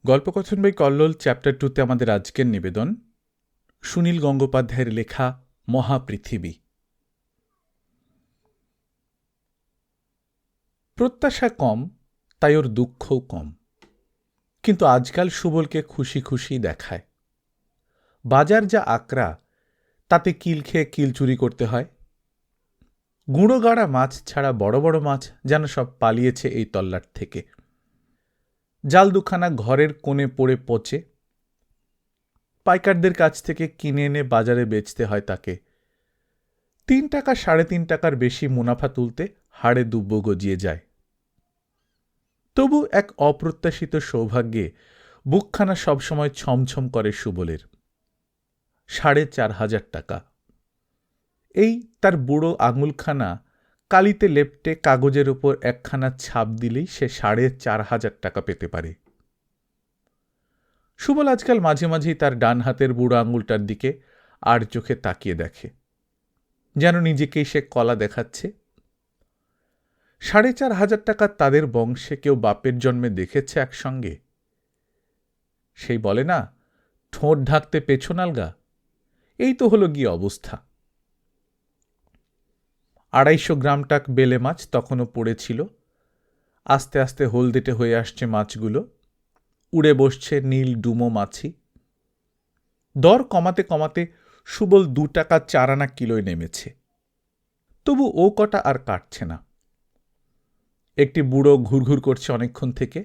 গল্পকথন বই কল্লোল চ্যাপ্টার 2-তে আমাদের আজকের নিবেদন সুনীল গঙ্গোপাধ্যায়ের লেখা মহাপৃথিবী। প্রত্যাশা কম, তাই ওর দুঃখও কম। কিন্তু আজকাল সুবলকে খুশি খুশি দেখায়। বাজার যা আকড়া, তাতে কিল খেয়ে কিল চুরি করতে হয়। গুঁড়ো গাড়া মাছ ছাড়া বড় বড় মাছ যেন সব পালিয়েছে এই তল্লাট থেকে। জাল দুখানা ঘরের কোণে পড়ে পচে। পাইকারদের কাছ থেকে কিনে এনে বাজারে বেচতে হয় তাকে। 3 টাকা 3.5 টাকার বেশি মুনাফা তুলতে হাড়ে দুব্ব গজিয়ে যায়। তবু এক অপ্রত্যাশিত সৌভাগ্যে বুকখানা সবসময় ছমছম করে সুবলের। 4,500 টাকা। এই তার বুড়ো আঙুলখানা কালিতে লেপটে কাগজের ওপর একখানা ছাপ দিলেই সে 4,500 টাকা পেতে পারে। সুবল আজকাল মাঝে মাঝেই তার ডান হাতের বুড়ো আঙুলটার দিকে আর চোখে তাকিয়ে দেখে, যেন নিজেকেই সে কলা দেখাচ্ছে। 4,500 টাকা তাদের বংশে কেউ বাপের জন্মে দেখেছে একসঙ্গে? সেই বলে না, ঠোঁট ঢাকতে পেছন আলগা। এই তো হলো গিয়ে অবস্থা। 250 গ্রাম টাক বেলে মাছ তখনও পড়েছিল। আস্তে আস্তে হলদেটে হয়ে আসছে মাছগুলো। উড়ে বসছে নীল ডুমো মাছি। দর কমাতে কমাতে সুবল 2 টাকা 4 আনা কিলোয় নেমেছে। তবু ও কটা আর কাটছে না। একটি বুড়ো ঘুরঘুর করছে অনেকক্ষণ থেকে।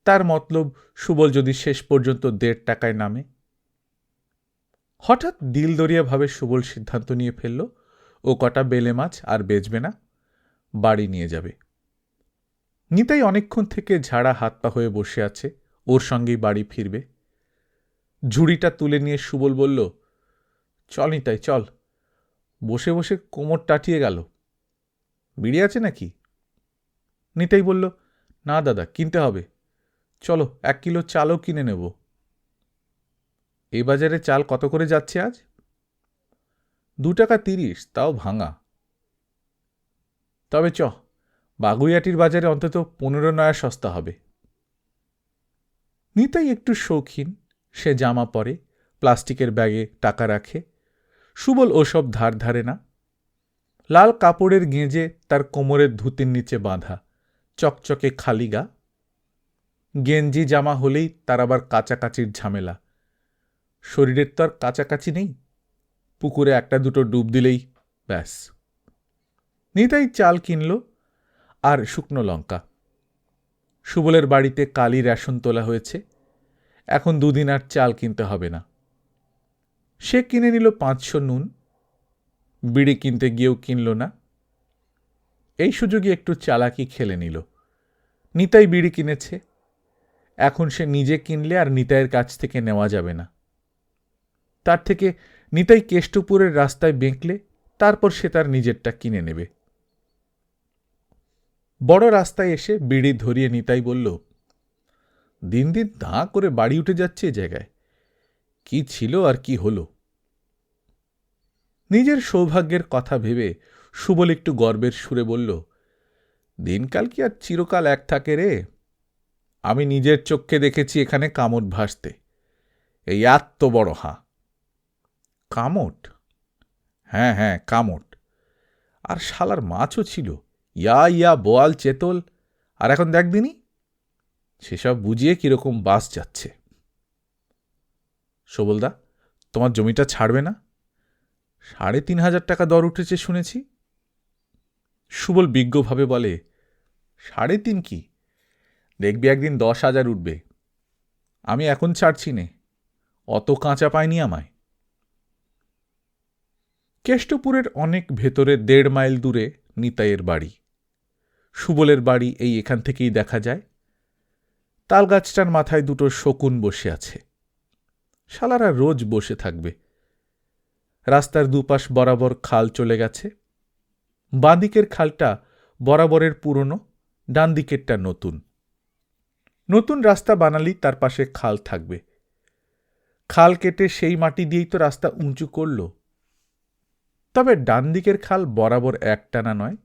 তার মতলব সুবল যদি শেষ পর্যন্ত 1.5 টাকায় নামে। হঠাৎ দিলদরিয়াভাবে সুবল সিদ্ধান্ত নিয়ে ফেলল ও কটা বেলে মাছ আর বেচবে না, বাড়ি নিয়ে যাবে। নিতাই অনেকক্ষণ থেকে ঝাড়া হাত পা হয়ে বসে আছে, ওর সঙ্গেই বাড়ি ফিরবে। ঝুড়িটা তুলে নিয়ে সুবল বলল, চল নিতাই চল। বসে বসে কোমর টাটিয়ে গেল। বিড়ি আছে নাকি? নিতাই বলল, না দাদা, কিনতে হবে। চলো 1 কিলো চালও কিনে নেব। এই বাজারে চাল কত করে যাচ্ছে আজ? 2 টাকা 30, তাও ভাঙা। তবে বাগুইয়াটির বাজারে অন্তত 15 নয়া সস্তা হবে। নিতাই একটু শৌখিন, সে জামা পরে, প্লাস্টিকের ব্যাগে টাকা রাখে। সুবল ওসব ধার ধারে না। লাল কাপড়ের গেঁজে তার কোমরের ধুতির নিচে বাঁধা, চকচকে খালি গা। গেঞ্জি জামা হলেই তার আবার কাচাকাচির ঝামেলা। শরীরের তো আর কাছাকাছি নেই, পুকুরে 1-2 ডুব দিলেই ব্যাস। নিতাই চাল কিনল আর শুকনো লঙ্কা। সুবলের বাড়িতে কালি রেশন তোলা হয়েছে, এখন 2 দিন আর চাল কিনতে হবে না। সে কিনে নিল 500 নুন। বিড়ি কিনতে গিয়েও কিনল না। এই সুযোগে একটু চালাকি খেলে নিল। নিতাই বিড়ি কিনেছে, এখন সে নিজে কিনলে আর নিতাইয়ের কাছ থেকে নেওয়া যাবে না। তার থেকে নিতাই কেষ্টপুরের রাস্তায় বেঁকলে তারপর সে তার নিজেরটা কিনে নেবে। বড় রাস্তায় এসে বিড়ি ধরিয়ে নিতাই বলল, দিন দিন দাঁ করে বাড়ি উঠে যাচ্ছে এ জায়গায়। কি ছিল আর কি হলো? নিজের সৌভাগ্যের কথা ভেবে সুবল একটু গর্বের সুরে বলল, দিনকাল কি আর চিরকাল এক থাকে রে? আমি নিজের চোখে দেখেছি এখানে কামট ভাসতে। এই এত বড় হাঁ। কামট? হ্যাঁ হ্যাঁ, কামট। আর শালার মাছও ছিল, ইয়া বোয়াল চেতল। আর এখন দেখ দিনি, সেসব বুঝিয়ে কিরকম বাস যাচ্ছে। সবলদা, তোমার জমিটা ছাড়বে না? 3,500 টাকা দর উঠেছে শুনেছি। সুবল বিজ্ঞভাবে বলে, 3.5 কি, দেখবি একদিন 10,000 উঠবে। আমি এখন ছাড়ছি নে, অত কাঁচা পায়নি আমায়। কেষ্টপুরের অনেক ভেতরে 1.5 মাইল দূরে নিতাইয়ের বাড়ি। সুবলের বাড়ি এই এখান থেকেই দেখা যায়। তালগাছটার মাথায় 2 শকুন বসে আছে। শালারা রোজ বসে থাকবে। রাস্তার দুপাশ বরাবর খাল চলে গেছে। বাঁদিকের খালটা বরাবরের পুরনো, ডান দিকেরটা নতুন। নতুন রাস্তা বানালেই তার পাশে খাল থাকবে। খাল কেটে সেই মাটি দিয়েই তো রাস্তা উঁচু করল। তবে ডান দিকের খাল বরাবর একটানা নয়,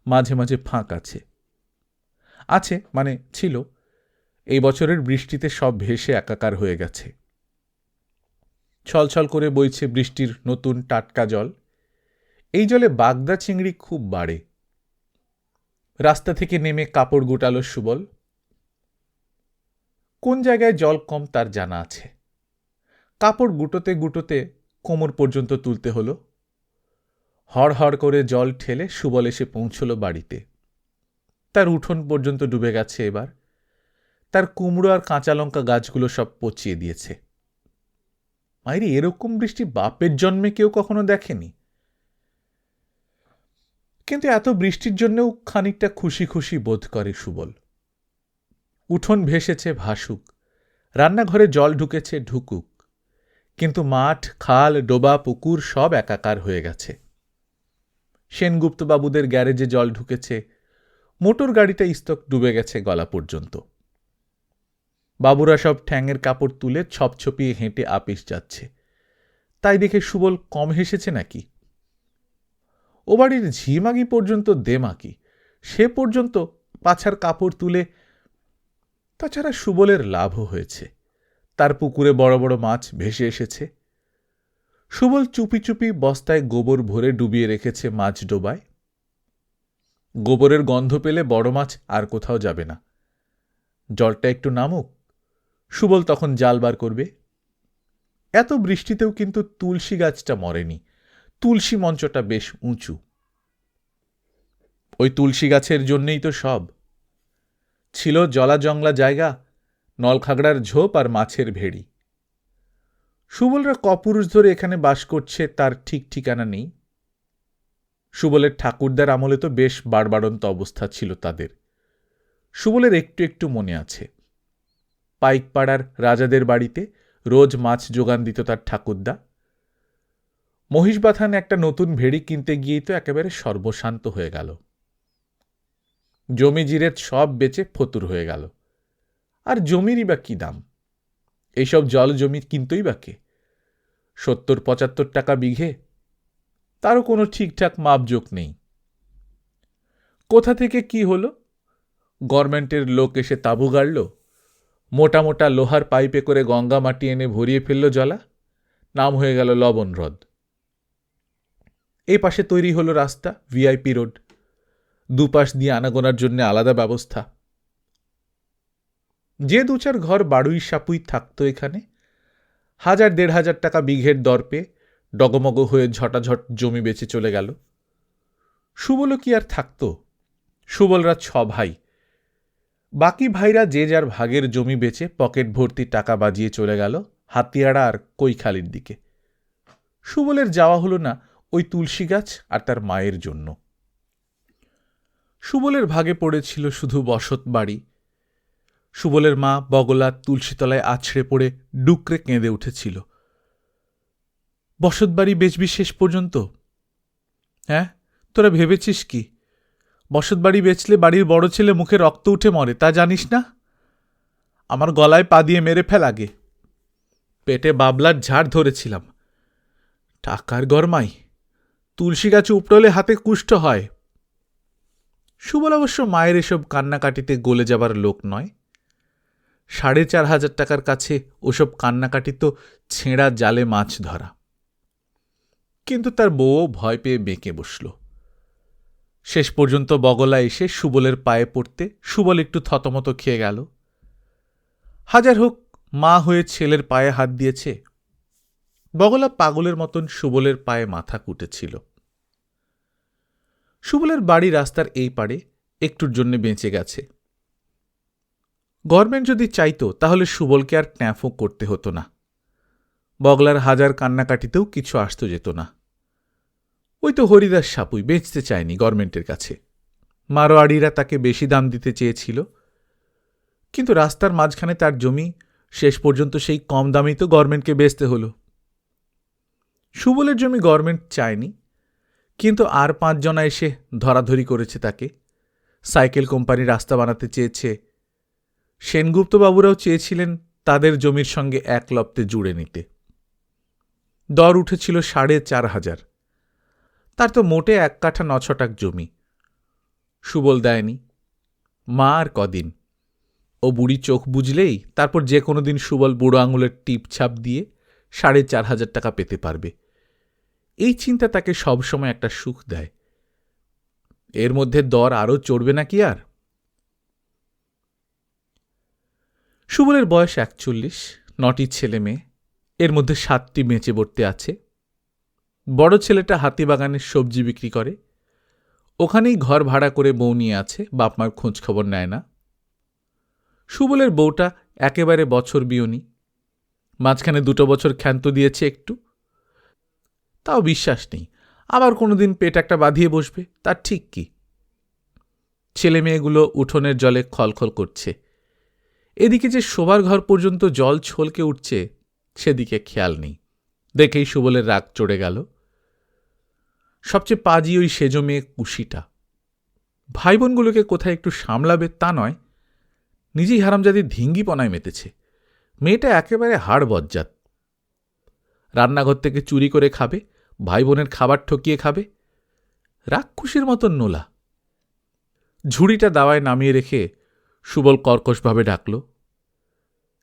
মাঝে মাঝে ফাঁক আছে। মানে ছিল। এই বছরের বৃষ্টিতে সব ভেসে একাকার হয়ে গেছে। ছলছল করে বইছে বৃষ্টির নতুন টাটকা জল। এই জলে বাগদা চিংড়ি খুব বাড়ে। রাস্তা থেকে নেমে কাপড় গোটালো সুবল। কোন জায়গায় জল কম তার জানা আছে। কাপড় গুটোতে গুটোতে কোমর পর্যন্ত তুলতে হলো। হড় হড় করে জল ঠেলে সুবল এসে পৌঁছল বাড়িতে। তার উঠোন পর্যন্ত ডুবে গেছে এবার। তার কুমড়ো আর কাঁচা লঙ্কা গাছগুলো সব পচিয়ে দিয়েছে। মাইরি, এরকম বৃষ্টি বাপের জন্মে কেউ কখনো দেখেনি। কিন্তু এত বৃষ্টির জন্যও খানিকটা খুশি খুশি বোধ করে সুবল। উঠোন ভেসেছে ভাসুক, রান্নাঘরে জল ঢুকেছে ঢুকুক, কিন্তু মাঠ, খাল, ডোবা, পুকুর সব একাকার হয়ে গেছে। সেনগুপ্তবাবুদের গ্যারেজে জল ঢুকেছে, মোটর গাড়িটা ইস্তক ডুবে গেছে গলা পর্যন্ত। বাবুরা সব ঠ্যাঙের কাপড় তুলে ছপছপিয়ে হেঁটে আপিস যাচ্ছে। তাই দেখে সুবল কম হেসেছে নাকি? ও বাড়ির ঝিমাগি পর্যন্ত দেমাকি, সে পর্যন্ত পাছার কাপড় তুলে। তাছাড়া সুবলের লাভও হয়েছে। তার পুকুরে বড় বড় মাছ ভেসে এসেছে। সুবল চুপি চুপি বস্তায় গোবর ভরে ডুবিয়ে রেখেছে মাছ ডোবায়। গোবরের গন্ধ পেলে বড় মাছ আর কোথাও যাবে না। জলটা একটু নামুক, সুবল তখন জাল বার করবে। এত বৃষ্টিতেও কিন্তু তুলসী গাছটা মরেনি। তুলসী মঞ্চটা বেশ উঁচু। ওই তুলসী গাছের জন্যেই তো সব। ছিল জলা জংলা জায়গা, নলখাগড়ার ঝোপ আর মাছের ভেড়ি। সুবলরা কপুরুষ ধরে এখানে বাস করছে তার ঠিক ঠিকানা নেই। সুবলের ঠাকুরদার আমলে তো বেশ বাড়বাড়ন্ত অবস্থা ছিল তাদের। সুবলের একটু একটু মনে আছে। পাইকপাড়ার রাজাদের বাড়িতে রোজ মাছ যোগান দিত তার ঠাকুরদা। মহিষবাথানে একটা নতুন ভেড়ি কিনতে গিয়েই তো একেবারে সর্বশান্ত হয়ে গেল। জমি জিরেত সব বেচে ফতুর হয়ে গেল। আর জমিরই বা কি দাম? এইসব জল জমি কিনতই বা কে? 70-75 টাকা বিঘে, তারও কোনো ঠিকঠাক মাপজোক নেই। কোথা থেকে কি হলো? গভর্নমেন্টের লোক এসে তাঁবু গাড়ল, মোটা মোটা লোহার পাইপে করে গঙ্গা মাটি এনে ভরিয়ে ফেলল জলা, নাম হয়ে গেল লবণ হ্রদ। এই পাশে তৈরি হলো রাস্তা, ভিআইপি রোড, দুপাশ দিয়ে আনাগোনার জন্য আলাদা ব্যবস্থা। যে 2-4 ঘর বাড়ুই সাপুই থাকতো এখানে, 1000-1500 টাকা বিঘের দর পেয়ে ডগমগ হয়ে ঝটাঝট জমি বেচে চলে গেল। সুবলও কি আর থাকত? সুবলরা 6 ভাই। বাকি ভাইরা যে যার ভাগের জমি বেচে পকেট ভর্তি টাকা বাজিয়ে চলে গেল হাতিয়াড়া আর কৈখালির দিকে। সুবলের যাওয়া হলো না ওই তুলসী গাছ আর তার মায়ের জন্য। সুবলের ভাগে পড়েছিল শুধু বসত বাড়ি। সুবলের মা বগলা তুলসীতলায় আছড়ে পড়ে ডুকরে কেঁদে উঠেছিল। বসত বাড়ি বেচবি শেষ পর্যন্ত? হ্যাঁ, তোরা ভেবেছিস কি বসত বাড়ি বেচলে বাড়ির বড় ছেলে মুখে রক্ত উঠে মরে, তা জানিস না? আমার গলায় পা দিয়ে মেরে ফেল আগে। পেটে বাবলার ঝাড় ধরেছিলাম। টাকার গরমাই, তুলসী গাছে উপটলে হাতে কুষ্ঠ হয়। সুবল অবশ্য মায়ের এসব কান্নাকাটিতে গলে যাবার লোক নয়। 4500 টাকার কাছে ওসব কান্নাকাটি তো ছেঁড়া জালে মাছ ধরা। কিন্তু তার বউও ভয় পেয়ে বেঁকে বসল। শেষ পর্যন্ত বগলা এসে সুবলের পায়ে পড়তে সুবল একটু থতমত খেয়ে গেল। হাজার হোক, মা হয়ে ছেলের পায়ে হাত দিয়েছে। বগলা পাগলের মতন সুবলের পায়ে মাথা কুটেছিল। সুবলের বাড়ি রাস্তার এই পারে, একটুর জন্য বেঁচে গেছে। গভর্নমেন্ট যদি চাইতো তাহলে সুবলকে আর ট্যাঁফো করতে হতো না। বগলার হাজার কান্নাকাটিতেও কিছু আসতে যেত না। ওই তো হরিদাস সাপুই বেচতে চায়নি গভর্নমেন্টের কাছে। মারোয়াড়িরা তাকে বেশি দাম দিতে চেয়েছিল, কিন্তু রাস্তার মাঝখানে তার জমি, শেষ পর্যন্ত সেই কম দামেই তো গভর্নমেন্টকে বেচতে হলো। সুবলের জমি গভর্নমেন্ট চায়নি, কিন্তু আর 5 জনা এসে ধরাধরি করেছে তাকে। সাইকেল কোম্পানি রাস্তা বানাতে চেয়েছে। সেনগুপ্তবাবুরাও চেয়েছিলেন তাদের জমির সঙ্গে এক লপ্তে জুড়ে নিতে। দর উঠেছিল 4500। তার তো মোটে 1 কাঠা 9 ছটাক জমি। সুবল দেয়নি। মা আর কদিন, ও বুড়ি চোখ বুঝলেই তারপর যে কোনো দিন সুবল বুড়ো আঙুলের টিপ ছাপ দিয়ে 4,500 টাকা পেতে পারবে। এই চিন্তা তাকে সবসময় একটা সুখ দেয়। এর মধ্যে দর আরও চড়বে নাকি আর? সুবলের বয়স 41, 9টি ছেলে মেয়ে, এর মধ্যে 7টি বেঁচে বর্তে আছে। বড় ছেলেটা হাতিবাগানের সবজি বিক্রি করে, ওখানেই ঘর ভাড়া করে বউ নিয়ে আছে, বাপমার খোঁজ খবর নেয় না। সুবলের বউটা একেবারে বছর বিয়নি, মাঝখানে 2 বছর ক্ষান্ত দিয়েছে একটু, তাও বিশ্বাস নেই আবার কোনোদিন পেট একটা বাঁধিয়ে বসবে, তার ঠিক কি। ছেলে মেয়েগুলো উঠোনের জলে খলখল করছে, এদিকে যে শোবার ঘর পর্যন্ত জল ছলকে উঠছে সেদিকে খেয়াল নেই। দেখেই সুবলের রাগ চড়ে গেল। সবচেয়ে পাজি ওই সেজো মেয়ে কুশিটা। ভাই বোনগুলোকে কোথায় একটু সামলাবে তা নয়, নিজেই হারামজাদি ধিঙ্গিপনায় মেতেছে। মেয়েটা একেবারে হাড় বজ্জাত। রান্নাঘর থেকে চুরি করে খাবে, ভাই বোনের খাবার ঠকিয়ে খাবে, রাক্ষসীর মতন নোলা। ঝুড়িটা দাওয়ায় নামিয়ে রেখে সুবল কর্কশভাবে ডাকল,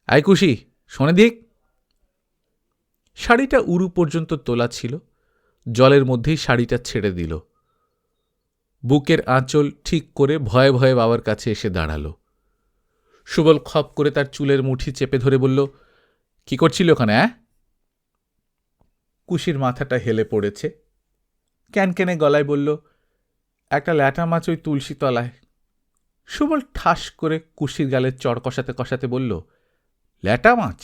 আয় কুশি, শোনে দিক। শাড়িটা উরু পর্যন্ত তোলা ছিল, জলের মধ্যেই শাড়িটা ছেড়ে দিল। বুকের আঁচল ঠিক করে ভয়ে ভয়ে বাবার কাছে এসে দাঁড়াল। সুবল খপ করে তার চুলের মুঠি চেপে ধরে বলল, কি করছিল ওখানে? কুশির মাথাটা হেলে পড়েছে, ক্যানক্যানে গলায় বলল, একটা ল্যাটা মাছ ওই তুলসী তলায়। সুবল ঠাস করে কুশির গালে চড় কষাতে কষাতে বলল, ল্যাটা মাছ?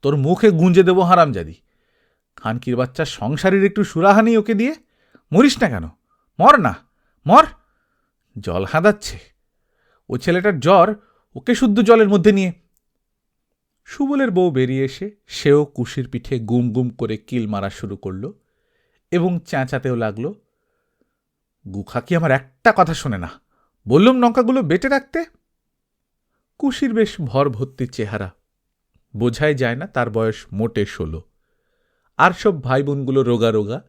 তোর মুখে গুঞ্জে দেব হারামজাদি। খানকির বাচ্চা সংসারের একটু সুরাহানি ওকে দিয়ে। মরিস না কেন? মর না, মর। জল হাঁদাচ্ছে, ও ছেলেটার জ্বর, ওকে শুদ্ধ জলের মধ্যে নিয়ে। সুবলের বউ বেরিয়ে এসে সেও কুশির পিঠে গুম গুম করে কিল মারা শুরু করল এবং চেঁচাতেও লাগল, গুখা কি আমার একটা কথা শোনে না? বললুম লঙ্কাগুলো বেটে রাখতে। কুশির বেশ ভর ভর্তি চেহারা, বোঝাই যায় না তার বয়স মোটে 16। আর সব ভাই বোনগুলো রোগা রোগা,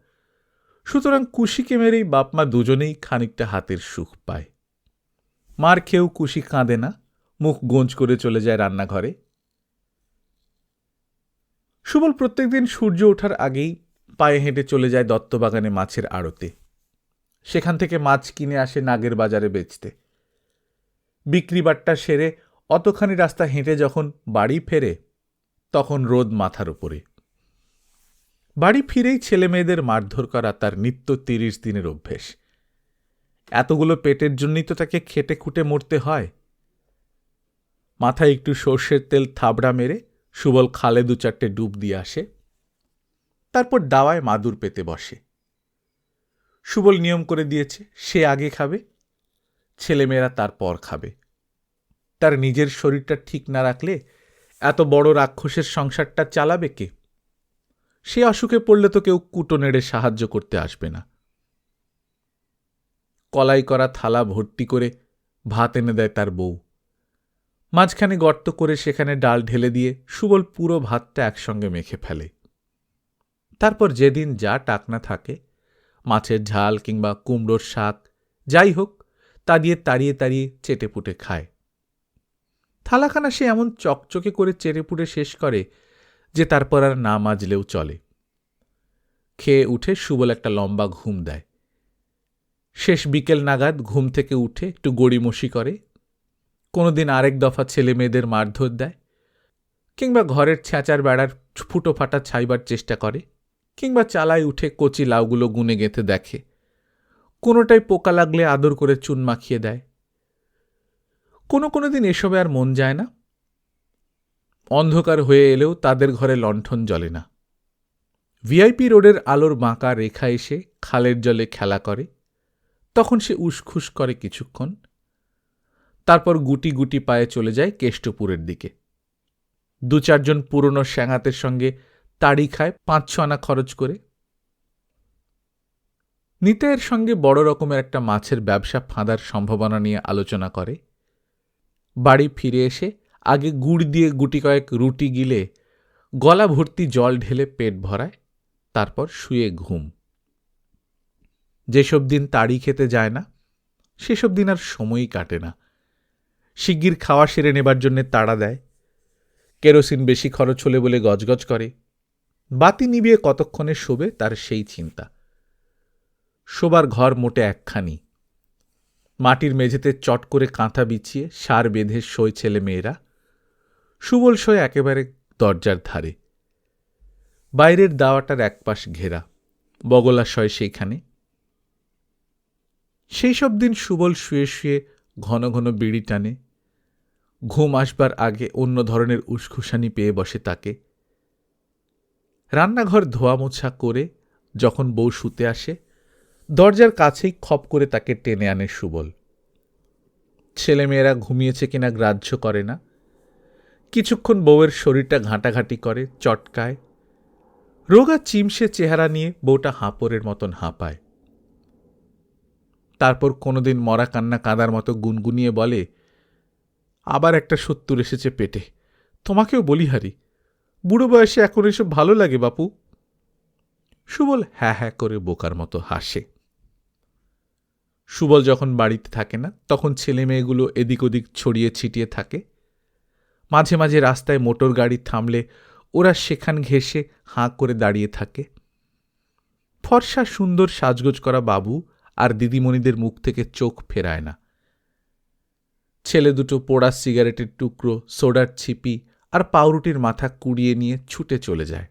সুতরাং কুশিকে মেরেই বাপমা দুজনেই খানিকটা হাতের সুখ পায়। মার খেয়েও কুশি কাঁদে না, মুখ গোঁজ করে চলে যায় রান্নাঘরে। সুবল প্রত্যেকদিন সূর্য ওঠার আগেই পায়ে হেঁটে চলে যায় দত্তবাগানে মাছের আড়তে। সেখান থেকে মাছ কিনে আসে নাগের বাজারে বেচতে। বিক্রি বাট্টা সেরে অতখানি রাস্তা হেঁটে যখন বাড়ি ফেরে তখন রোদ মাথার উপরে। বাড়ি ফিরেই ছেলে মেয়েদের মারধর করা তার নিত্য 30 দিনের অভ্যেস। এতগুলো পেটের জন্যই তো তাকে খেটে খুঁটে মরতে হয়। মাথায় একটু সর্ষের তেল থাবড়া মেরে সুবল খালে 2-4টে ডুব দিয়ে আসে, তারপর দাওয়ায় মাদুর পেতে বসে। সুবল নিয়ম করে দিয়েছে, সে আগে খাবে, ছেলেমেয়েরা তারপর খাবে। তার নিজের শরীরটা ঠিক না রাখলে এত বড় রাক্ষসের সংসারটা চালাবে কে? সে অসুখে পড়লে তো কেউ কুটো নেড়ে সাহায্য করতে আসবে না। কলাই করা থালা ভর্তি করে ভাত এনে দেয় তার বউ। মাঝখানে গর্ত করে সেখানে ডাল ঢেলে দিয়ে সুবল পুরো ভাতটা একসঙ্গে মেখে ফেলে। তারপর যেদিন যা টাকনা থাকে, মাছের ঝাল কিংবা কুমড়োর শাক যাই হোক, তা দিয়ে তাড়িয়ে তাড়িয়ে চেটেপুটে খায়। থালাখানা সে এমন চকচকে করে চেটেপুটে শেষ করে যে তারপর আর না মাজলেও চলে। খেয়ে উঠে সুবল একটা লম্বা ঘুম দেয়। শেষ বিকেল নাগাদ ঘুম থেকে উঠে একটু গড়িমসি করে, কোনোদিন আরেক দফা ছেলে মেয়েদের মারধর দেয়, কিংবা ঘরের ছ্যাঁচার বেড়ার ফুটো ফাটা ছাইবার চেষ্টা করে, কিংবা চালায় উঠে কচি লাউগুলো গুনে গেঁথে দেখে, কোনোটাই পোকা লাগলে আদর করে চুন মাখিয়ে দেয়। কোনো দিন এসবে আর মন যায় না। অন্ধকার হয়ে এলেও তাদের ঘরে লণ্ঠন জ্বলে না। ভিআইপি রোডের আলোর বাঁকা রেখা এসে খালের জলে খেলা করে, তখন সে উসখুস করে কিছুক্ষণ, তারপর গুটি গুটি পায়ে চলে যায় কেষ্টপুরের দিকে। 2-4 জন পুরনো স্যাঙাতের সঙ্গে তাড়ি খায় 5-6 আনা খরচ করে। নিতাইয়ের সঙ্গে বড় রকমের একটা মাছের ব্যবসা ফাঁদার সম্ভাবনা নিয়ে আলোচনা করে। বাড়ি ফিরে এসে আগে গুড় দিয়ে গুটি কয়েক রুটি গিলে গলা ভর্তি জল ঢেলে পেট ভরায়, তারপর শুয়ে ঘুম। যেসব দিন তাড়ি খেতে যায় না সেসব দিন আর সময়ই কাটে না। শিগগির খাওয়া সেরে নেবার জন্যে তাড়া দেয়। কেরোসিন বেশি খরচ হলে বলে গজগজ করে। বাতি নিভিয়ে কতক্ষণে শোবে তার সেই চিন্তা। শোবার ঘর মোটে একখানি। মাটির মেঝেতে চট করে কাঁথা বিছিয়ে সার বেঁধে শোয় ছেলে মেয়েরা। সুবল শোয় একেবারে দরজার ধারে। বাইরের দাওয়াটার একপাশ ঘেরা, বগলা শয় সেইখানে। সেই সব দিন সুবল শুয়ে শুয়ে ঘন ঘন বিড়ি টানে। ঘুম আসবার আগে অন্য ধরনের উসখুসানি পেয়ে বসে তাকে। রান্নাঘর ধোয়া মোছা করে যখন বউ শুতে আসে, দরজার কাছেই খপ করে তাকে টেনে আনে সুবল। ছেলেমেয়েরা ঘুমিয়েছে কিনা গ্রাহ্য করে না। কিছুক্ষণ বউয়ের শরীরটা ঘাঁটাঘাঁটি করে, চটকায়। রোগা চিমসে চেহারা নিয়ে বউটা হাঁপড়ের মতন হাঁপায়। তারপর কোনোদিন মরা কান্না কাঁদার মতো গুনগুনিয়ে বলে, আবার একটা 70 এসেছে পেটে। তোমাকেও বলি হারি, বুড়ো বয়সে এখন এসব ভালো লাগে বাপু। সুবল হ্যাঁ হ্যাঁ করে বোকার মতো হাসে। সুবল যখন বাড়িতে থাকে না তখন ছেলে মেয়েগুলো এদিক ওদিক ছড়িয়ে ছিটিয়ে থাকে। মাঝে মাঝে রাস্তায় মোটর গাড়ি থামলে ওরা সেখান ঘেঁষে হাঁ করে দাঁড়িয়ে থাকে। ফর্সা সুন্দর সাজগোজ করা বাবু আর দিদিমণিদের মুখ থেকে চোখ ফেরায় না। ছেলে দুটো পোড়া সিগারেটের টুকরো, সোডার ছিপি আর পাউরুটির মাথা কুড়িয়ে নিয়ে ছুটে চলে যায়।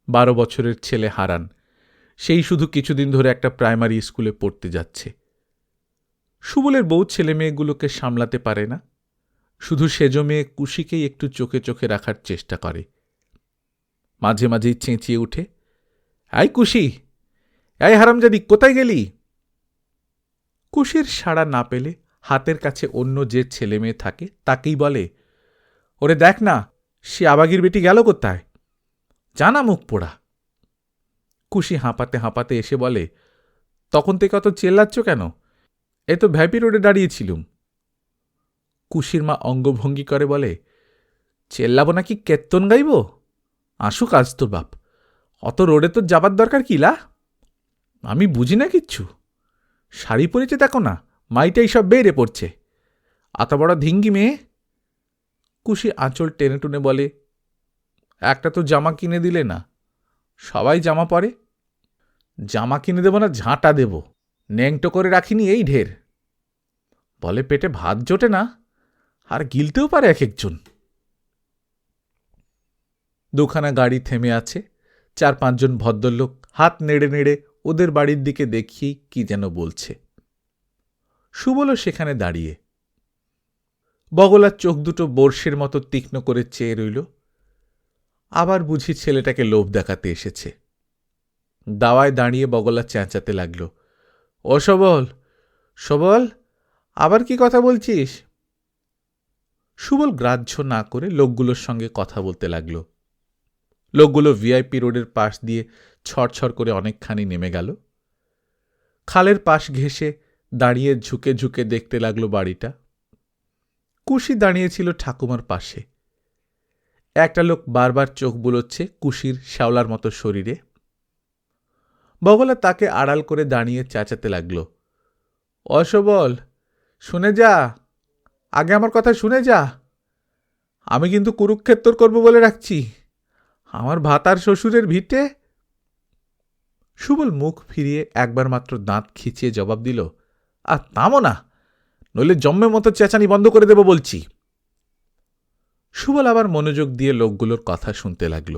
12 বছরের ছেলে হারান, সেই শুধু কিছুদিন ধরে একটা প্রাইমারি স্কুলে পড়তে যাচ্ছে। সুবলের বউ ছেলে মেয়েগুলোকে সামলাতে পারে না, শুধু সেজ মেয়ে কুশিকেই একটু চোখে চোখে রাখার চেষ্টা করে। মাঝে মাঝেই চেঁচিয়ে উঠে, এই কুশি, এই হারামজাদি, কোথায় গেলি? কুশির সাড়া না পেলে হাতের কাছে অন্য যে ছেলে মেয়ে থাকে তাকেই বলে, ওরে দেখ না, সে আবাগির বেটি গেল কোথায়? জানা মুখ পোড়া। কুশি হাঁপাতে হাঁপাতে এসে বলে, তখন থেকে অত চেল্লাচ্ছ কেন? এ তো ভ্যাপি রোডে দাঁড়িয়েছিলুম। কুশির মা অঙ্গভঙ্গি করে বলে, চেল্লাবো নাকি কেত্তন গাইব? আসুক আজ তোর বাপ, অত রোডে তোর যাবার দরকার কিলা? আমি বুঝি না কিচ্ছু। শাড়ি পরেছে দেখো না, মাইটাই সব বেড়ে পড়ছে। এত বড় ধিঙ্গি মেয়ে। কুশি আঁচল টেনে টুনে বলে, একটা তো জামা কিনে দিলে না। সবাই জামা পরে। জামা কিনে দেব না ঝাঁটা দেব, ন্যাংটো করে রাখিনি এই ঢের। বলে পেটে ভাত জোটে না, আর গিলতেও পারে এক একজন। দুখানা গাড়ি থেমে আছে। 4-5 জন ভদ্রলোক হাত নেড়ে নেড়ে ওদের বাড়ির দিকে দেখিয়েই কি যেন বলছে। সুবলও সেখানে দাঁড়িয়ে। বগলার চোখ দুটো বর্ষের মতো তীক্ষ্ণ করে চেয়ে রইল। আবার বুঝি ছেলেটাকে লোভ দেখাতে এসেছে। দাওয়ায় দাঁড়িয়ে বগলা চেঁচাতে লাগল, ও সবল, সবল, আবার কি কথা বলছিস? সুবল গ্রাহ্য না করে লোকগুলোর সঙ্গে কথা বলতে লাগল। লোকগুলো ভিআইপি রোডের পাশ দিয়ে ছড়ছড় করে অনেকখানি নেমে গেল। খালের পাশ ঘেঁষে দাঁড়িয়ে ঝুঁকে ঝুঁকে দেখতে লাগলো বাড়িটা। কুশি দাঁড়িয়েছিল ঠাকুমার পাশে। একটা লোক বারবার চোখ বুলোচ্ছে কুশির শ্যাওলার মতো শরীরে। বগলা তাকে আড়াল করে দাঁড়িয়ে চেঁচাতে লাগল, অসবল, শুনে যা, আগে আমার কথা শুনে যা। আমি কিন্তু কুরুক্ষেত্তর করব বলে রাখছি। আমার ভাতার শ্বশুরের ভিটে। সুবল মুখ ফিরিয়ে একবার মাত্র দাঁত খিচিয়ে জবাব দিল, আর থামো না, নইলে জম্মের মতো চেঁচানি বন্ধ করে দেব বলছি। সুবল আবার মনোযোগ দিয়ে লোকগুলোর কথা শুনতে লাগল।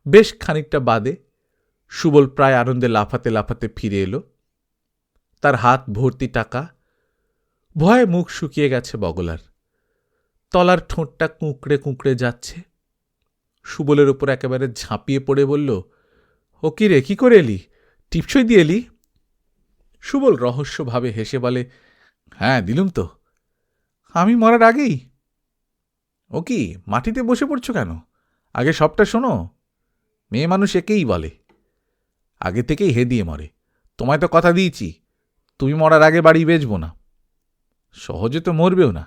বেশ খানিকটা বাদে সুবল প্রায় আনন্দে লাফাতে লাফাতে ফিরে এলো। তার হাত ভর্তি টাকা। ভয়ে মুখ শুকিয়ে গেছে বগলার। তলার ঠোঁটটা কুঁকড়ে কুঁকড়ে যাচ্ছে। সুবলের ওপর একেবারে ঝাঁপিয়ে পড়ে বলল, ও কি রে, কি করে এলি? টিপসই দিয়ে এলি? সুবল রহস্যভাবে হেসে বলে, হ্যাঁ দিলুম তো। আমি মরার আগেই? ও কি, মাটিতে বসে পড়ছ কেন? আগে সবটা শোনো। মেয়ে মানুষ একেই বলে, আগে থেকেই হে দিয়ে মরে। তোমায় তো কথা দিয়েছি, তুমি মরার আগে বাড়ি বেচব না। সহজে তো মরবেও না।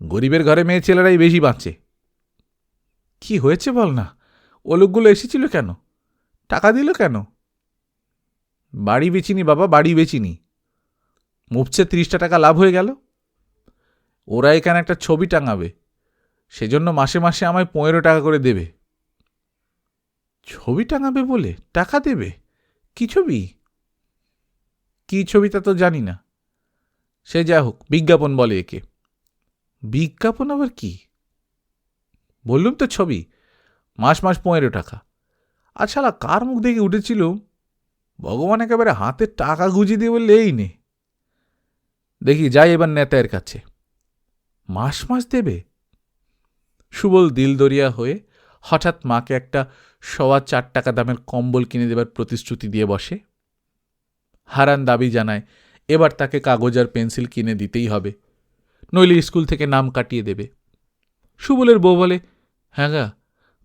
গরিবের ঘরে মেয়ে ছেলেরাই বেশি বাঁচে। কি হয়েছে বল না? ও লোকগুলো এসেছিল কেন? টাকা দিল কেন? বাড়ি বেচিনি বাবা, বাড়ি বেচিনি। মুপছে 30টা টাকা লাভ হয়ে গেল। ওরা এখানে একটা ছবি টাঙাবে, সেজন্য মাসে মাসে আমায় 15 টাকা করে দেবে। ছবি টাঙাবে বলে টাকা দেবে? কি ছবি? কি ছবিটা তো জানি না। সে যা হোক, বিজ্ঞাপন বলে একে। বিজ্ঞাপন আবার কি? বললুম তো ছবি, মাস মাস 15 টাকা। আর শালা কার মুখ দেখে উঠেছিল, ভগবান একেবারে হাতে টাকা গুঁজে দিয়ে বললে এই নে। দেখি যাই এবার নেতায়ের কাছে। মাস মাস দেবে? সুবল দিলদরিয়া হয়ে হঠাৎ মাকে একটা 4.25 টাকা দামের কম্বল কিনে দেবার প্রতিশ্রুতি দিয়ে বসে। হারান দাবি জানায় এবার তাকে কাগজ আর পেন্সিল কিনে দিতেই হবে, নইলে স্কুল থেকে নাম কাটিয়ে দেবে। সুবলের বউ বলে, হ্যাঁ গা,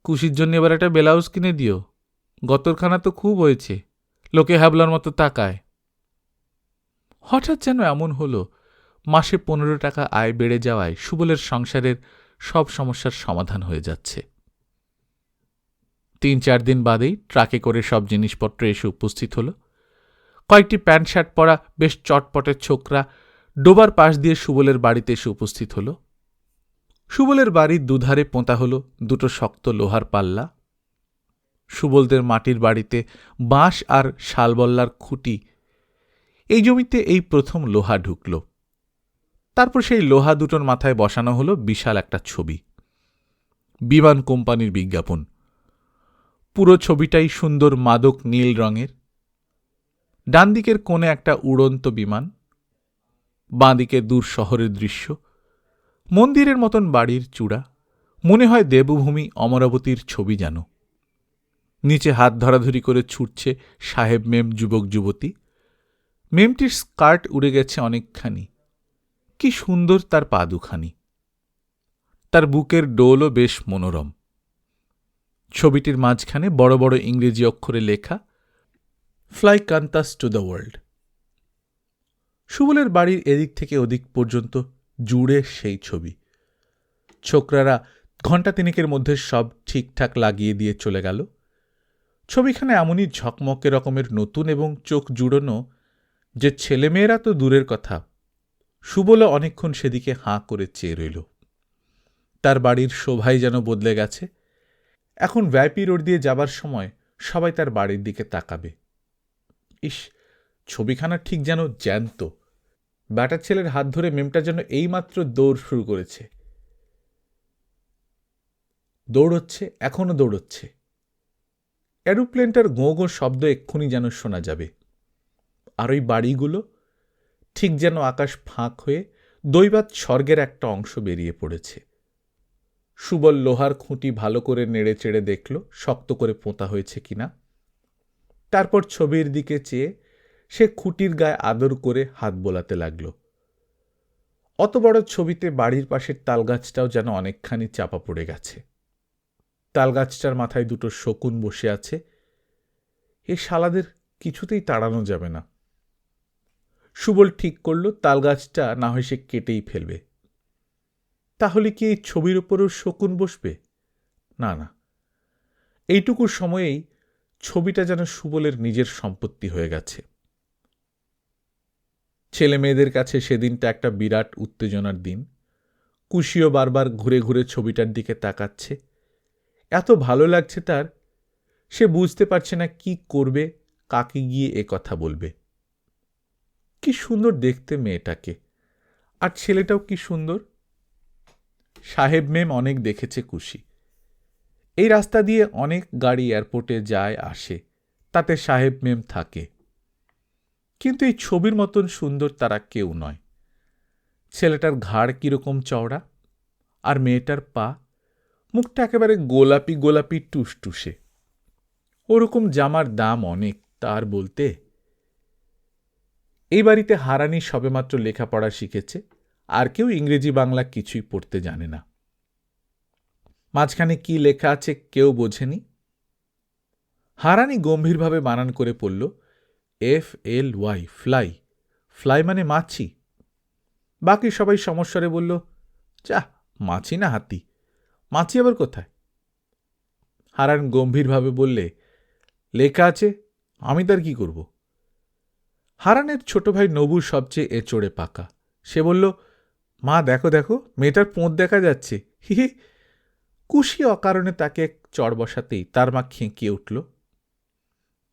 কুশির জন্য এবার একটা ব্লাউজ কিনে দিও, গতরখানা তো খুব হয়েছে, লোকে হাবলার মতো তাকায়। হঠাৎ যেন এমন হলো, মাসে 15 টাকা আয় বেড়ে যাওয়ায় সুবলের সংসারের সব সমস্যার সমাধান হয়ে যাচ্ছে। 3-4 দিন বাদেই ট্রাকে করে সব জিনিসপত্র এসে উপস্থিত হলো। কয়েকটি প্যান্ট শার্ট পরা বেশ চটপটের ছোকরা ডোবার পাশ দিয়ে সুবলের বাড়িতে এসে উপস্থিত হলো। সুবলের বাড়ির দুধারে পোঁতা হলো 2টো শক্ত লোহার পাল্লা। সুবলদের মাটির বাড়িতে বাঁশ আর শালবল্লার খুঁটি, এই জমিতে এই প্রথম লোহা ঢুকল। তারপর সেই লোহা দুটোর মাথায় বসানো হলো বিশাল একটা ছবি, বিমান কোম্পানির বিজ্ঞাপন। পুরো ছবিটাই সুন্দর মাদক নীল রঙের। ডান দিকের কোণে একটা উড়ন্ত বিমান, বাঁ দিকে দূর শহরের দৃশ্য, মন্দিরের মতন বাড়ির চূড়া, মনে হয় দেবভূমি অমরাবতীর ছবি যেন। নিচে হাত ধরাধরি করে ছুটছে সাহেব মেম যুবক যুবতী। মেমটির স্কার্ট উড়ে গেছে অনেকখানি, কি সুন্দর তার পা দুখানি। তার বুকের ডোলও বেশ মনোরম। ছবিটির মাঝখানে বড় বড় ইংরেজি অক্ষরে লেখা, ফ্লাই কান্তাস টু দ্য ওয়ার্ল্ড। সুবলের বাড়ির এদিক থেকে ওদিক পর্যন্ত জুড়ে সেই ছবি। ছোকরারা ঘণ্টা তিনেকের মধ্যে সব ঠিকঠাক লাগিয়ে দিয়ে চলে গেল। ছবিখানে এমনই ঝকমকে রকমের নতুন এবং চোখ জুড়োনো যে ছেলেমেয়েরা তো দূরের কথা, সুবলও অনেকক্ষণ সেদিকে হাঁ করে চেয়ে রইল। তার বাড়ির শোভাই যেন বদলে গেছে। এখন ভিআইপি রোড দিয়ে যাবার সময় সবাই তার বাড়ির দিকে তাকাবে। ইস, ছবিখানা ঠিক যেন জ্যান্ত। ব্যাটার ছেলের হাত ধরে মেমটা যেন এইমাত্র দৌড় শুরু করেছে, দৌড়চ্ছে, এখনো দৌড়চ্ছে। এরোপ্লেনটার গোঁ গোঁ শব্দ এক্ষুনি যেন শোনা যাবে। আর ওই বাড়িগুলো ঠিক যেন আকাশ ফাঁক হয়ে দৈবাত স্বর্গের একটা অংশ বেরিয়ে পড়েছে। সুবল লোহার খুঁটি ভালো করে নেড়ে চেড়ে দেখল শক্ত করে পোঁতা হয়েছে কিনা। তারপর ছবির দিকে চেয়ে সে খুঁটির গায়ে আদর করে হাত বোলাতে লাগল। অত বড় ছবিতে বাড়ির পাশের তালগাছটাও যেন অনেকখানি চাপা পড়ে গেছে। তালগাছটার মাথায় 2টো শকুন বসে আছে। এ শালাদের কিছুতেই তাড়ানো যাবে না। সুবল ঠিক করল তালগাছটা না হয় সে কেটেই ফেলবে। তাহলে কি এই ছবির উপরও শকুন বসবে? না না, এইটুকু সময়েই ছবিটা যেন সুবলের নিজের সম্পত্তি হয়ে গেছে। ছেলে মেয়েদের কাছে সেদিনটা একটা বিরাট উত্তেজনার দিন। কুশিও বারবার ঘুরে ঘুরে ছবিটার দিকে তাকাচ্ছে। এত ভালো লাগছে তার, সে বুঝতে পারছে না কি করবে, কাকে গিয়ে এ কথা বলবে। কি সুন্দর দেখতে মেয়েটাকে, আর ছেলেটাও কি সুন্দর। সাহেব মেম অনেক দেখেছে কুশি। এই রাস্তা দিয়ে অনেক গাড়ি এয়ারপোর্টে যায় আসে, তাতে সাহেব মেম থাকে। কিন্তু এই ছবির মতন সুন্দর তারা কেউ নয়। ছেলেটার ঘাড় কিরকম চওড়া, আর মেয়েটার পা, মুখটা একেবারে গোলাপি গোলাপি টুসটুসে। ওরকম জামার দাম অনেক, তার বলতে। এই বাড়িতে হারানি সবেমাত্র লেখাপড়া শিখেছে, আর কেউ ইংরেজি বাংলা কিছুই পড়তে জানে না। মাঝখানে কি লেখা আছে কেউ বোঝেনি। হারানি গম্ভীরভাবে বানান করে পড়ল, FLY, ফ্লাই। ফ্লাই মানে মাছি। বাকি সবাই সমস্বরে বলল, যা, মাছি না হাতি, মাছি আবার কোথায়? হারান গম্ভীরভাবে বললে, লেখা আছে, আমি তার কি করব? হারানের ছোট ভাই নবু সবচেয়ে এচড়ে পাকা। সে বলল, মা দেখো দেখো, মেয়েটার পোঁত দেখা যাচ্ছে, হি হি। কুশি অকারণে তাকে চড় বসাতেই তার মা খেঁকিয়ে উঠল,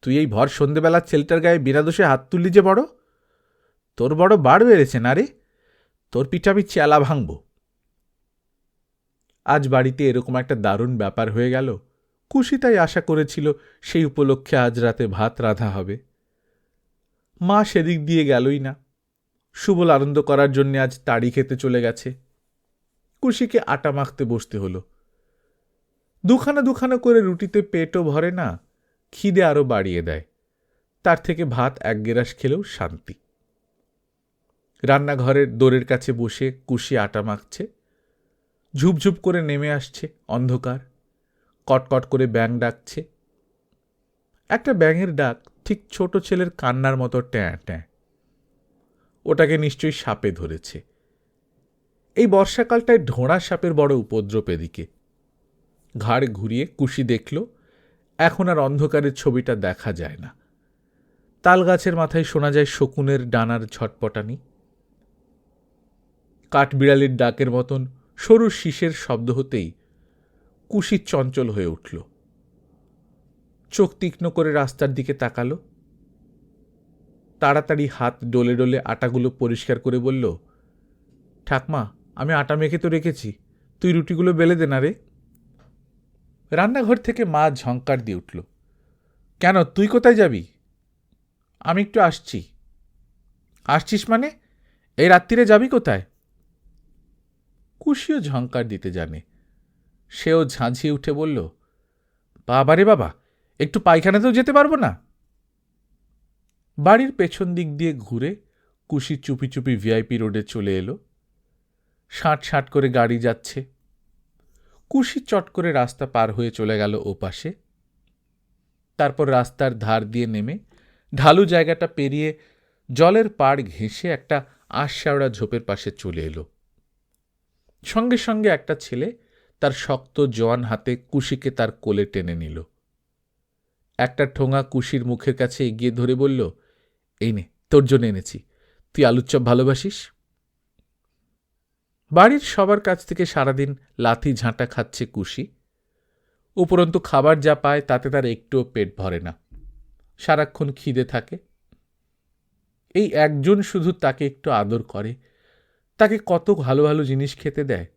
তুই এই ভর সন্ধেবেলার ছেলেটার গায়ে বিনা দোষে হাত তুললি যে বড়, তোর বড় বাড় বেড়েছে না রে, তোর পিঠে আমি চেলা ভাঙব। আজ বাড়িতে এরকম একটা দারুণ ব্যাপার হয়ে গেল। কুশি তাই আশা করেছিল সেই উপলক্ষে আজ রাতে ভাত রাঁধা হবে। মা সেদিক দিয়ে গেলই না। সুবল আনন্দ করার জন্য আজ তাড়ি খেতে চলে গেছে। কুশিকে আটা মাখতে বসতে হলো। দুখানা দুখানা করে রুটিতে পেটও ভরে না, খিদে আরো বাড়িয়ে দেয়। তার থেকে ভাত এক গেরাস খেলেও শান্তি। রান্নাঘরের দোরের কাছে বসে কুশি আটা মাখছে। ঝুপঝুপ করে নেমে আসছে অন্ধকার, কটকট করে ব্যাঙ ডাকছে। একটা ব্যাঙের ডাক ঠিক ছোট ছেলের কান্নার মতো ট্যাঁ ট্যাঁ। ওটাকে নিশ্চয়ই সাপে ধরেছে। এই বর্ষাকালটায় ঢোঁড়া সাপের বড় উপদ্রব এদিকে। ঘাড় ঘুরিয়ে কুশি দেখল, এখন আর অন্ধকারের ছবিটা দেখা যায় না। তালগাছের মাথায় শোনা যায় শকুনের ডানার ঝটপটানি। কাঠবিড়ালির ডাকের মতন সরু শীষের শব্দ হতেই কুশি চঞ্চল হয়ে উঠল। চোখ তীক্ষ্ণ করে রাস্তার দিকে তাকালো। তাড়াতাড়ি হাত ডলে ডলে আটাগুলো পরিষ্কার করে বলল, ঠাকমা, আমি আটা মেখে তো রেখেছি, তুই রুটিগুলো বেলে দে না রে। রান্নাঘর থেকে মা ঝঙ্কার দিয়ে উঠল, কেন, তুই কোথায় যাবি? আমি একটু আসছি। আসছিস মানে? এই রাত্রিরে যাবি কোথায়? কুশিও ঝঙ্কার দিতে জানে। সেও ঝাঁঝিয়ে উঠে বলল, বাবা রে বাবা, একটু পায়খানাতেও যেতে পারবো না? বাড়ির পেছন দিক দিয়ে ঘুরে কুশি চুপি চুপি ভিআইপি রোডে চলে এলো। ষাট ষাট করে গাড়ি যাচ্ছে। কুশি চট করে রাস্তা পার হয়ে চলে গেল ওপাশে। তারপর রাস্তার ধার দিয়ে নেমে ঢালু জায়গাটা পেরিয়ে জলের পাড় ঘেঁষে একটা আশশাওড়া ঝোপের পাশে চলে এলো। সঙ্গে সঙ্গে একটা ছেলে তার শক্ত জোয়ান হাতে কুশিকে তার কোলে টেনে নিল। একটা ঠোঙা কুশির মুখের কাছে এগিয়ে ধরে বলল, এই নে, তোর জন্য এনেছি, তুই আলুর চপ ভালোবাসিস। বাড়ির সবার কাছ থেকে সারাদিন লাথি ঝাঁটা খাচ্ছে কুশি। উপরন্তু খাবার যা পায় তাতে তার একটুও পেট ভরে না, সারাক্ষণ খিদে থাকে। এই একজন শুধু তাকে একটু আদর করে, তাকে কত ভালো ভালো জিনিস খেতে দেয়।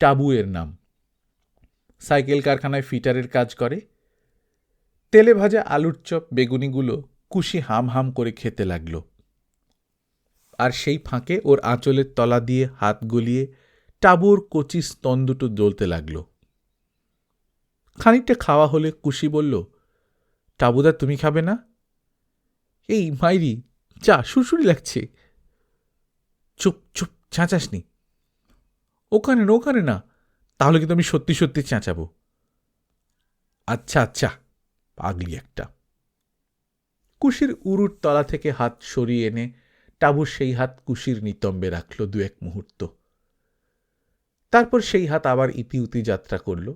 টাবু এর নাম। সাইকেল কারখানায় ফিটারের কাজ করে। তেলে ভাজা আলুর চপ বেগুনিগুলো কুশি হাম হাম করে খেতে লাগল। আর সেই ফাঁকে ওর আঁচলের তলা দিয়ে হাত গলিয়ে টাবুর কচি স্তন দুটো জ্বলতে লাগল। খানিকটা খাওয়া হলে কুশি বলল, টাবুদা, তুমি খাবে না? এই মাইরি, যা, সুরসুরি লাগছে। চুপ চুপ, চেঁচাসনি। ওখানে না, ওখানে না, তাহলে কিন্তু আমি সত্যি সত্যি চেঁচাবো। আচ্ছা আচ্ছা, পাগলি একটা। কুশির উরুর তলা থেকে হাত সরিয়ে এনে টাবু সেই হাত কুশির নিতম্বে রাখল দু এক মুহূর্ত। তারপর সেই হাত আবার ইতিউতি যাত্রা করল।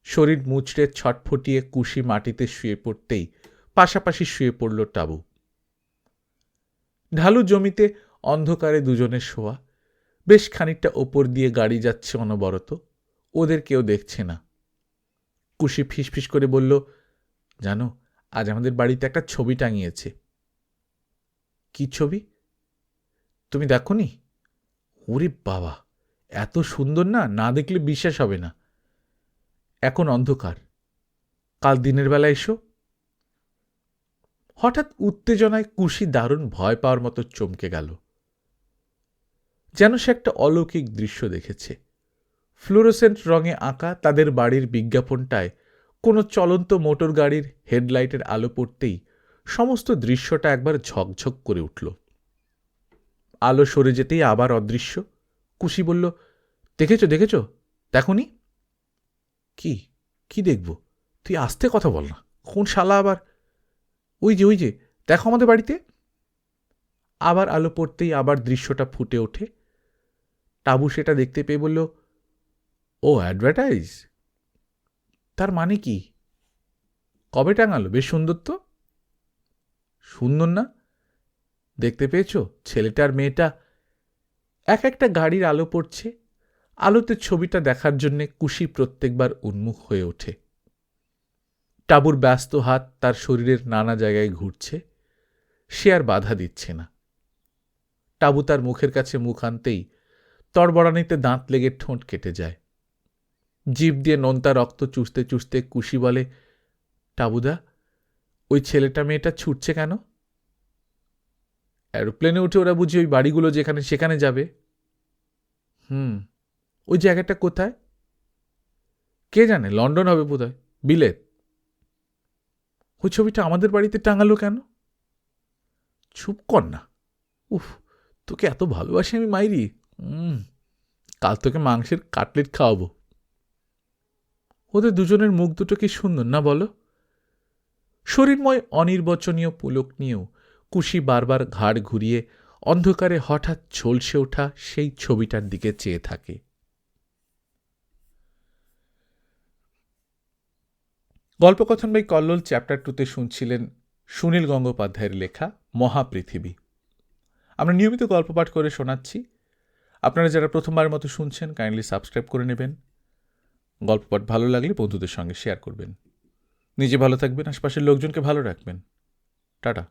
শরীর মুচড়ে ছটফটিয়ে কুশি মাটিতে শুয়ে পড়তেই পাশাপাশি শুয়ে পড়ল টাবু। ঢালু জমিতে অন্ধকারে দুজনে শোয়া। বেশ খানিকটা ওপর দিয়ে গাড়ি যাচ্ছে অনবরত, ওদের কেউ দেখছে না। কুশি ফিসফিস করে বলল, জানো, আজ আমাদের বাড়িতে একটা ছবি টাঙিয়েছে। কি ছবি? তুমি দেখোনি? ওরে বাবা, এত সুন্দর না, না দেখলে বিশ্বাস হবে না। এখন অন্ধকার, কাল দিনের বেলা এসো। হঠাৎ উত্তেজনায় কুশি দারুণ ভয় পাওয়ার মতো চমকে গেল। যেন সে একটা অলৌকিক দৃশ্য দেখেছে। ফ্লোরোসেন্ট রঙে আঁকা তাদের বাড়ির বিজ্ঞাপনটায় কোনো চলন্ত মোটর গাড়ির হেডলাইটের আলো পড়তেই সমস্ত দৃশ্যটা একবার ঝকঝক করে উঠল। আলো সরে যেতেই আবার অদৃশ্য। কুশি বলল, দেখেছ দেখেছ, দেখনি? কি কি দেখব? তুই আস্তে কথা বল না, কোন শালা আবার? ওই যে ওই যে, দেখো আমাদের বাড়িতে। আবার আলো পড়তেই আবার দৃশ্যটা ফুটে ওঠে। টাবু সেটা দেখতে পেয়ে বলল, ও অ্যাডভার্টাইজ? তার মানে কি? কবে টাঙালো? বেশ সুন্দর তো। সুন্দর না? দেখতে পেয়েছ ছেলেটা আর মেয়েটা? এক একটা গাড়ির আলো পড়ছে, আলোতে ছবিটা দেখার জন্যে কুশি প্রত্যেকবার উন্মুখ হয়ে ওঠে। টাবুর ব্যস্ত হাত তার শরীরের নানা জায়গায় ঘুরছে, সে আর বাধা দিচ্ছে না। টাবু তার মুখের কাছে মুখ আনতেই তড়বড়ানিতে দাঁত লেগে ঠোঁট কেটে যায়। জিভ দিয়ে নোনতা রক্ত চুষতে চুষতে কুশি বলে, টাবুদা, ওই ছেলেটা মেয়েটা ছুটছে কেন? এরোপ্লেনে উঠে ওরা বুঝি ওই বাড়িগুলো যেখানে সেখানে যাবে। ওই জায়গাটা কোথায়? কে জানে, লন্ডন হবে বোধহয়, বিলেত। ওই ছবিটা আমাদের বাড়িতে টাঙালো কেন? চুপ কর না। উফ, তোকে এত ভালোবাসি আমি মাইরি। কাল তোকে মাংসের কাটলেট খাওয়াবো। ওদের দুজনের মুখ দুটো কি সুন্দর না বলো? শরীরময় অনির্বচনীয় পুলক নিয়েও কুশি বারবার ঘাড় ঘুরিয়ে অন্ধকারে হঠাৎ ঝলসে ওঠা সেই ছবিটার দিকে চেয়ে থাকে। গল্পকথন বাই কল্লোল চ্যাপ্টার 2-তে শুনছিলেন সুনীল গঙ্গোপাধ্যায়ের লেখা মহাপৃথিবী। আমরা নিয়মিত গল্প পাঠ করে শোনাচ্ছি। আপনারা যারা প্রথমবার মতো শুনছেন কাইন্ডলি সাবস্ক্রাইব করে নেবেন। গল্প পাঠ ভালো লাগলে বন্ধুদের সঙ্গে শেয়ার করবেন। নিজে ভালো থাকবেন, আশপাশের লোকজনকে ভালো রাখবেন। টাটা।